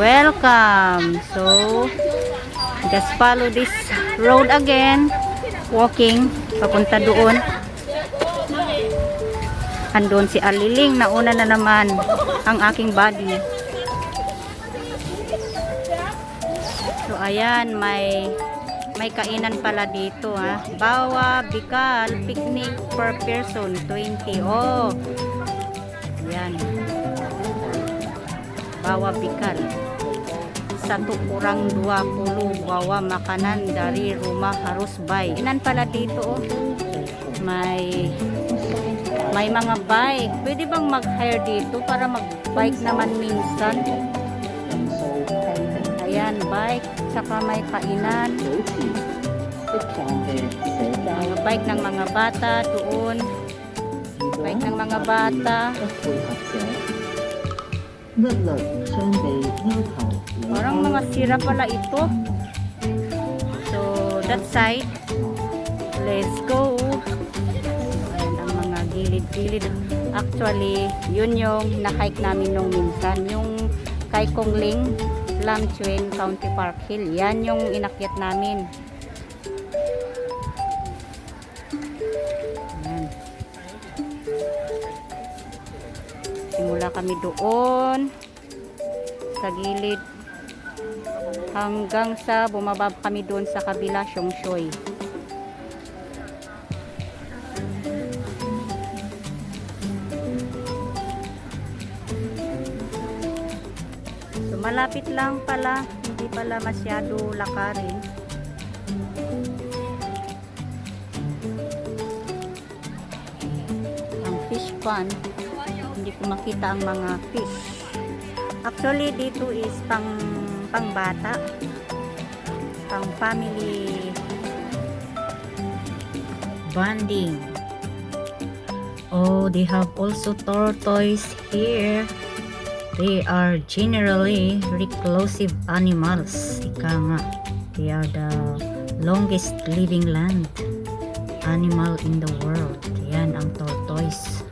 welcome. So just follow this road again, walking papunta doon. Andun si Aliling, nauna na naman ang aking body. So ayan, may kainan pala dito ha. Bawa Bicol picnic per person 20. Oh. Ayan. Bawa Bicol. Satu kurang 20 bawa makanan dari rumah harus bay. Kainan pala dito oh. May mga bike. Pwede bang mag-hire dito para mag-bike naman minsan? Ayan, bike. Saka may kainan. Mga bike ng mga bata doon. Bike ng mga bata. Parang mga sira pala ito. So, that side. Let's go. Ayan ang mga gilid-gilid. Actually, yun yung na-hike namin nung minsan. Yung kay Kongling, Lam Chuen County Park Hill. Yan yung inakyat namin. Ayan. Simula kami doon sa gilid hanggang sa bumaba kami doon sa kabila, Siongsoy. Malapit lang pala, hindi pala masyado lakarin. Ang fish pond, hindi ko makita ang mga fish. Actually, dito is pang bata, pang family bonding. Oh, they have also tortoise here. They are generally reclusive animals. Ika nga, they are the longest living land animal in the world. Yan ang tortoise.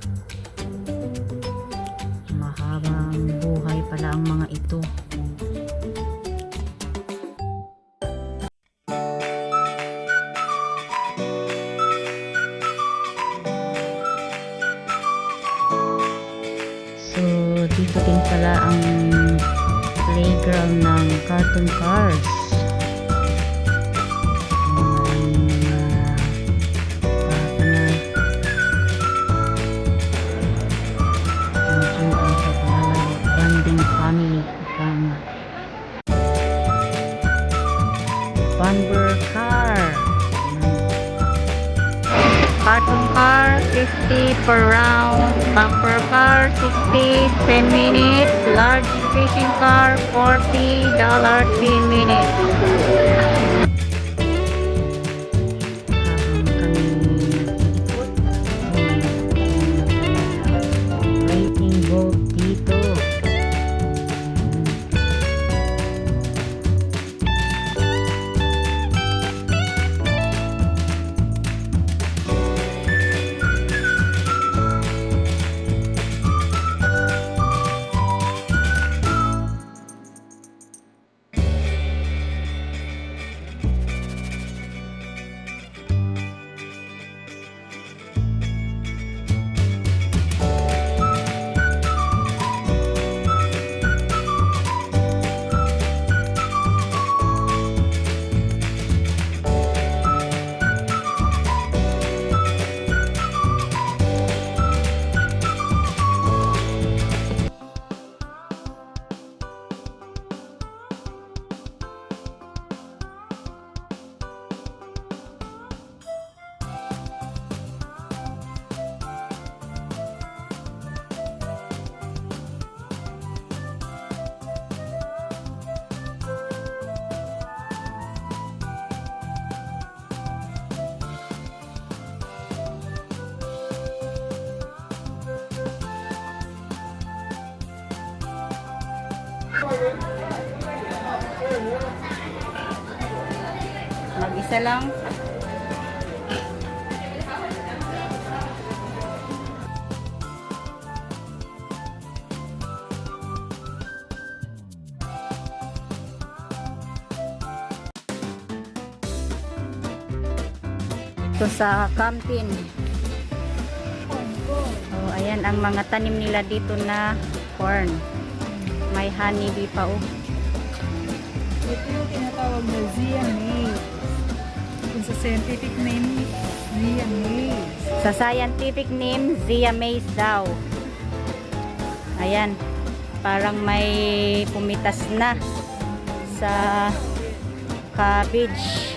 Mahabang buhay pala ang mga ito. So, dito din pala ang playground ng cartoon cars. Bonding family. Bumper car. Cartoon car, 50 per round. Bumper car, 60, 10 minutes. Large fishing car, $40, 10 minutes. Operating boat dito. Mag-isa lang. dito sa Campin. Oh, ayan ang mga tanim nila dito na corn. May honeybee pa oh. Ito yung tinatawag na Zea mays. Kung sa scientific name, Zea mays. Sa scientific name, Zea mays daw. Ayan, parang may pumitas na sa cabbage.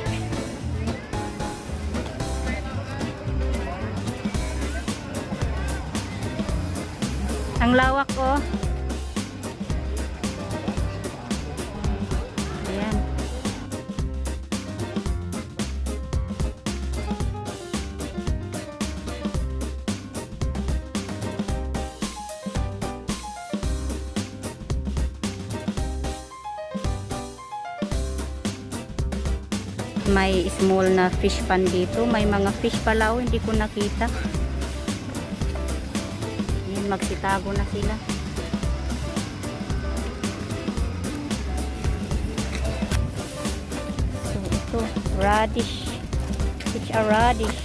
Ang lawak oh. Ayan. May small na fish pan dito. May mga fish pala oh, hindi ko nakita. Ayan, magsitago na sila. So ito, radish. It's a radish.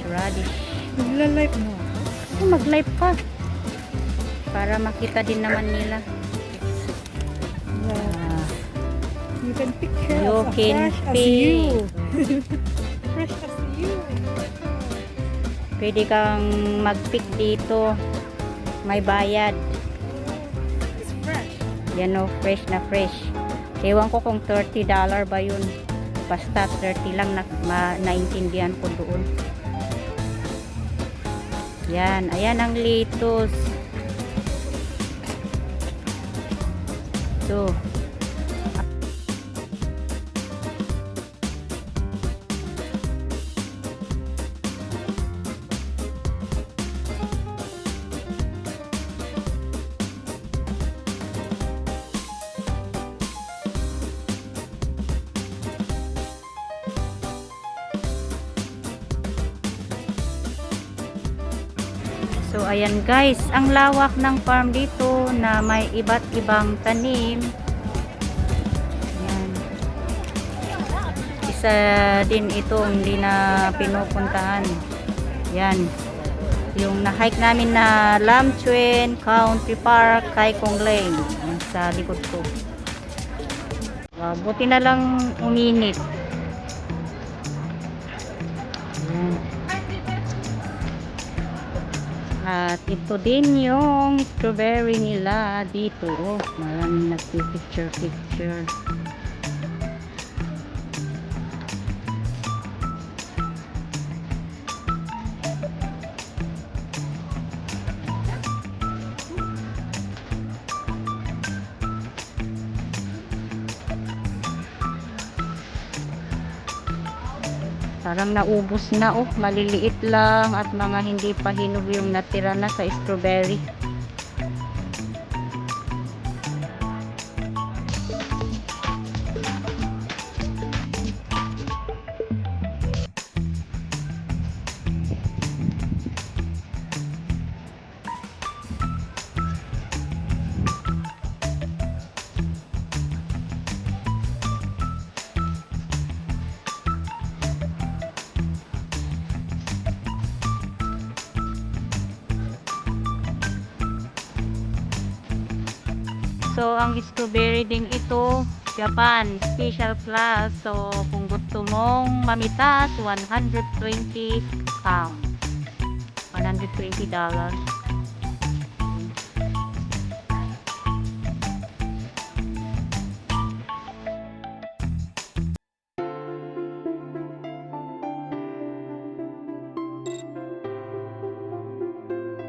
Radish. Magla-live mo. Oh, mag-live pa. Para makita din naman nila. You can picture You as can fresh as pick. you. Fresh as you. Pwede kang mag-pick dito. May bayad. It's fresh. Yan o, fresh na fresh. Ewan ko kung $30 ba yun. Basta 30 lang na naintindihan ko doon. Yan, ayan ang lettuce. So, So ayan guys, ang lawak ng farm dito na may iba't ibang tanim. Ayan. Isa din itong hindi na pinupuntahan. Yan. Yung na-hike namin na Lam Tsuen Country Park, Kai Kong Lane. Yan sa likod ko. Buti na lang uminit. Ayan. At ito din yung strawberry nila dito. Oh, maraming nagpipicture-picture. Parang naubos na oh, maliliit lang at mga hindi pa hinog yung natira na sa strawberry. So, ang strawberry din ito, Japan, special class. So, kung gusto mong mamitas, 120 pounds. $120.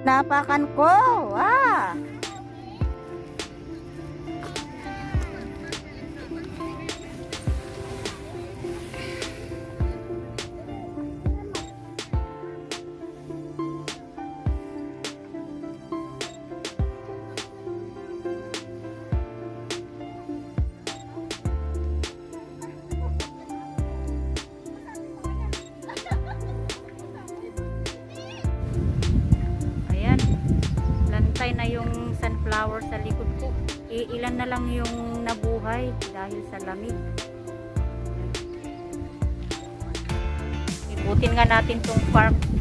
Napakan ko! Ah! Lantay na yung sunflower sa likod ko. Ilan na lang yung nabuhay dahil sa lamig. Ikutin nga natin tong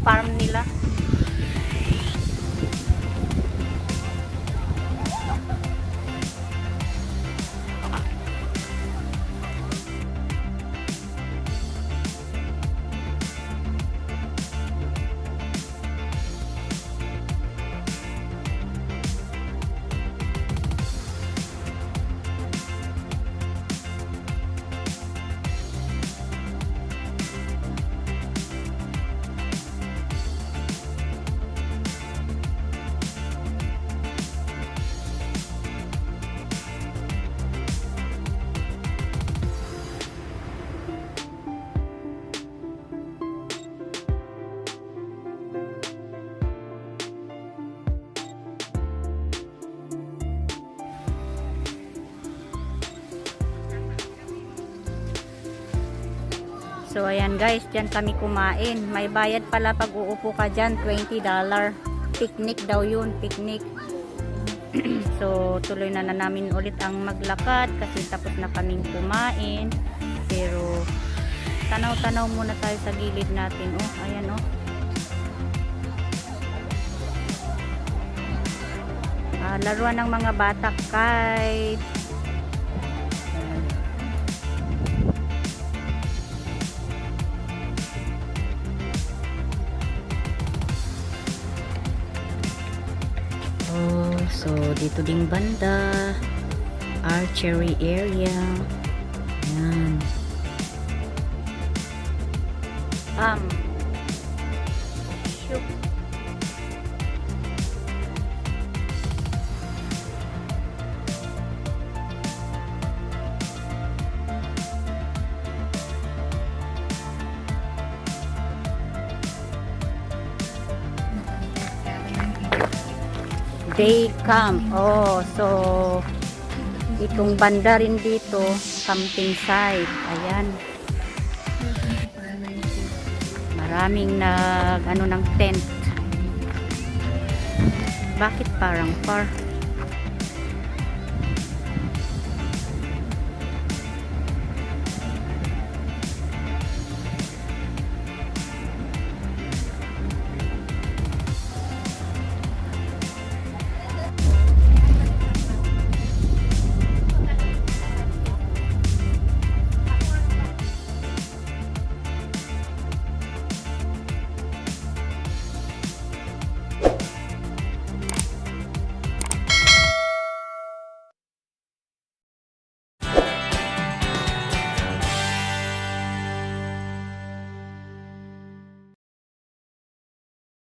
farm nila. So, ayan guys, dyan kami kumain. May bayad pala pag uupo ka dyan, $20. Picnic daw yun, picnic. So, tuloy na namin ulit ang maglakad kasi tapos na kaming kumain. Pero, tanaw-tanaw muna tayo sa gilid natin. Oh, ayan oh. Laruan ng mga bata kite. Oh, so dito ding banda, archery area. Yan. Shoot. Day camp. Oh, so itong banda rin dito, camping site. Ayan. Maraming ng tent. Bakit parang far?